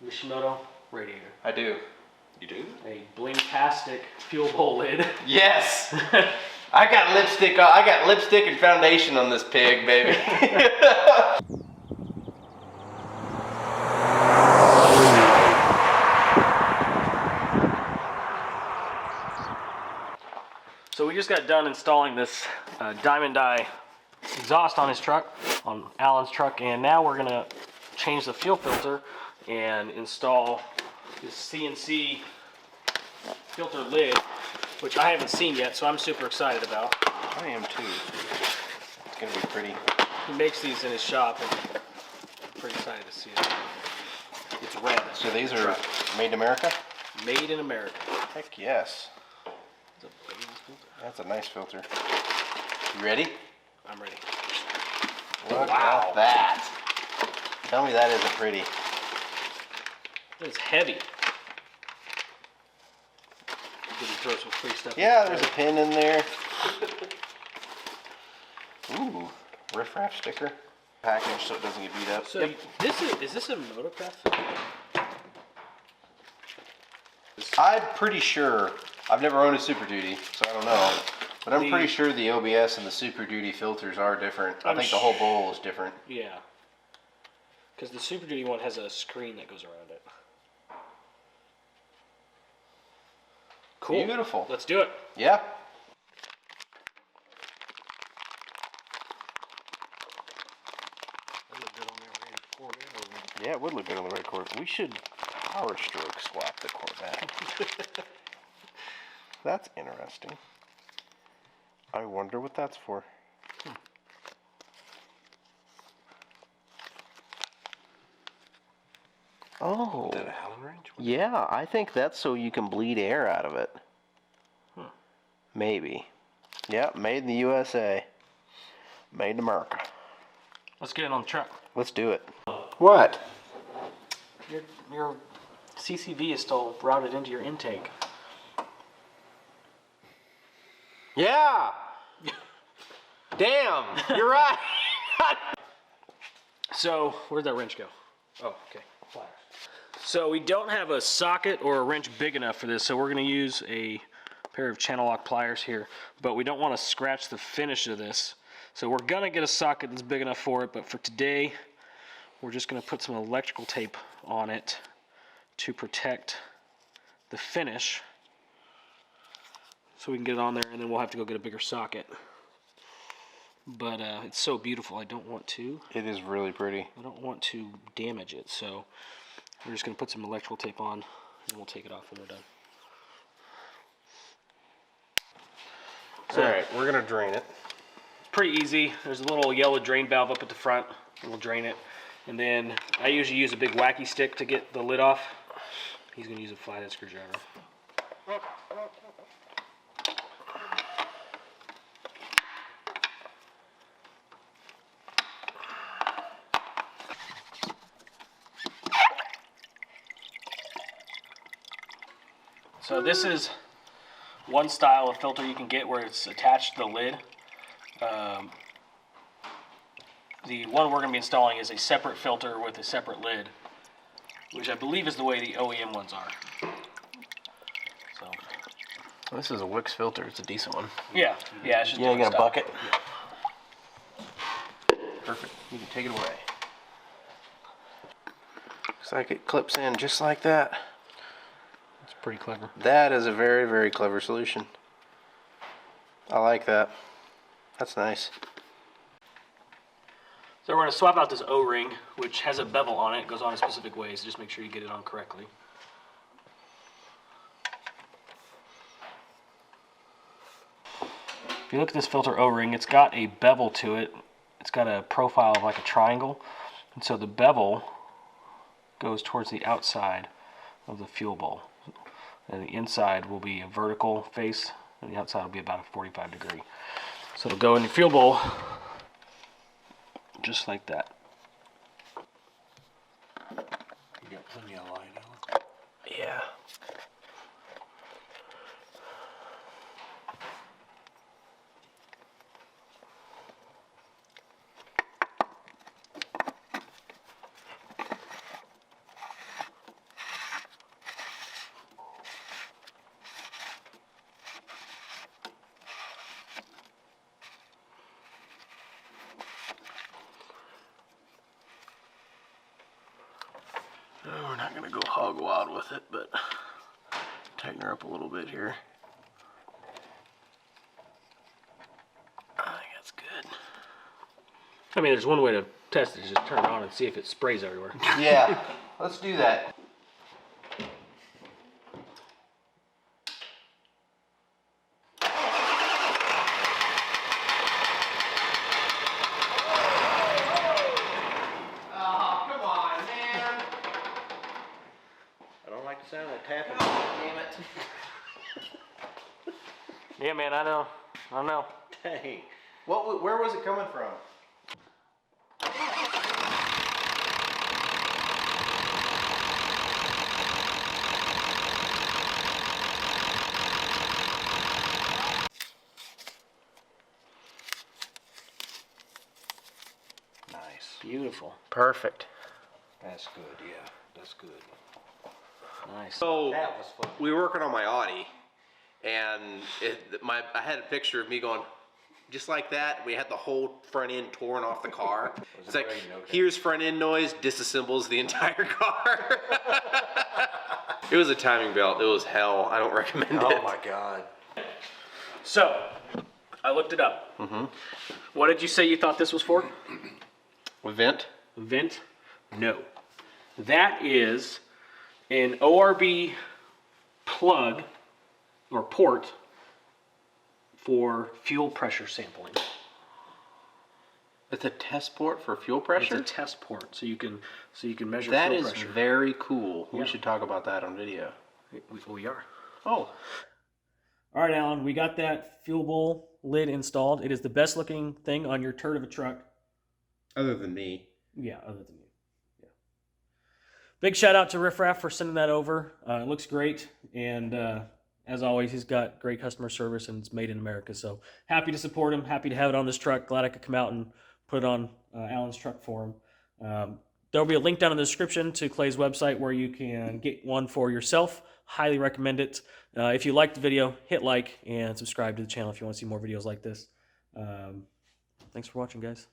Mishimoto radiator. I do. You do? A bling-tastic fuel bowl lid. Yes! I got lipstick and foundation on this pig, baby. So we just got done installing this diamond dye exhaust on his truck, on Allan's truck, and now we're gonna change the fuel filter and install this CNC filter lid, which I haven't seen yet, so I'm super excited about. I am too. It's gonna be pretty. He makes these in his shop, and I'm pretty excited to see it. It's red. So these are made in America? Made in America. Heck yes. That's a nice filter. You ready? I'm ready. Look at that. Tell me that isn't pretty. It's heavy. Did he throw some free stuff? Yeah, there's a pin in there. Ooh, Riffraff sticker. Package so it doesn't get beat up. So is this a motocross? I'm pretty sure. I've never owned a Super Duty, so I don't know. But I'm pretty sure the OBS and the Super Duty filters are different. I think the whole bowl is different. Yeah. Because the Super Duty one has a screen that goes around it. Cool. Beautiful. Let's do it. Yeah. Yeah, it would look good on the red cord. We should power stroke swap the Corvette. That's interesting. I wonder what that's for. Oh. Is that a Allen wrench? Yeah, I think that's so you can bleed air out of it. Maybe. Yep, made in the USA. Made in America. Let's get it on the truck. Let's do it. What? Your CCV is still routed into your intake. Yeah! Damn, you're right! So, where'd that wrench go? Oh, okay. Pliers. So we don't have a socket or a wrench big enough for this, so we're going to use a pair of channel lock pliers here, but we don't want to scratch the finish of this. So we're going to get a socket that's big enough for it, but for today, we're just going to put some electrical tape on it to protect the finish, so we can get it on there, and then we'll have to go get a bigger socket. But it's so beautiful, I don't want to. It is really pretty. I don't want to damage it, so we're just going to put some electrical tape on, and we'll take it off when we're done. So, alright, we're going to drain it. Pretty easy. There's a little yellow drain valve up at the front, and we'll drain it. And then I usually use a big wacky stick to get the lid off. He's going to use a flathead screwdriver. So this is one style of filter you can get where it's attached to the lid. The one we're going to be installing is a separate filter with a separate lid, which I believe is the way the OEM ones are. So this is a Wix filter. It's a decent one. Yeah, it's just you got a bucket? Yeah. Perfect. You can take it away. Looks like it clips in just like that. It's pretty clever. That is a very, very clever solution. I like that. That's nice. So we're going to swap out this O-ring, which has a bevel on it. It goes on a specific way, so just make sure you get it on correctly. If you look at this filter O-ring, it's got a bevel to it. It's got a profile of like a triangle. And so the bevel goes towards the outside of the fuel bowl. And the inside will be a vertical face, and the outside will be about a 45-degree. So it'll go in the fuel bowl just like that. You got plenty of line, Allan. Yeah. Oh, we're not gonna go hog wild with it, but tighten her up a little bit here. I think that's good. I mean, there's one way to test it, is just turn it on and see if it sprays everywhere. Yeah, let's do that. Sound of tapping. Damn it. Yeah, man, I know. Dang. Where was it coming from? Nice. Beautiful. Perfect. That's good, yeah. That's good. Nice. So That was fun. we were working on my Audi, and I had a picture of me going just like that. We had the whole front end torn off the car. It's like, here's front end noise, disassembles the entire car. It was a timing belt. It was hell. I don't recommend it. Oh my God. So, I looked it up. What did you say you thought this was for? Vent? Vent? No. That is an ORB plug or port for fuel pressure sampling. It's a test port for fuel It's pressure? a test port, so you can measure That fuel is pressure. very cool. Yeah. We should talk about that on video. We are. Oh. All right, Alan, we got that fuel bowl lid installed. It is the best looking thing on your turd of a truck. Other than me. Yeah, other than you. Yeah. Big shout out to Riffraff for sending that over. It looks great, and as always, he's got great customer service, and it's made in America. So happy to support him. Happy to have it on this truck. Glad I could come out and put it on Alan's truck for him. There'll be a link down in the description to Clay's website where you can get one for yourself. Highly recommend it. If you liked the video, hit like and subscribe to the channel if you want to see more videos like this. Thanks for watching, guys.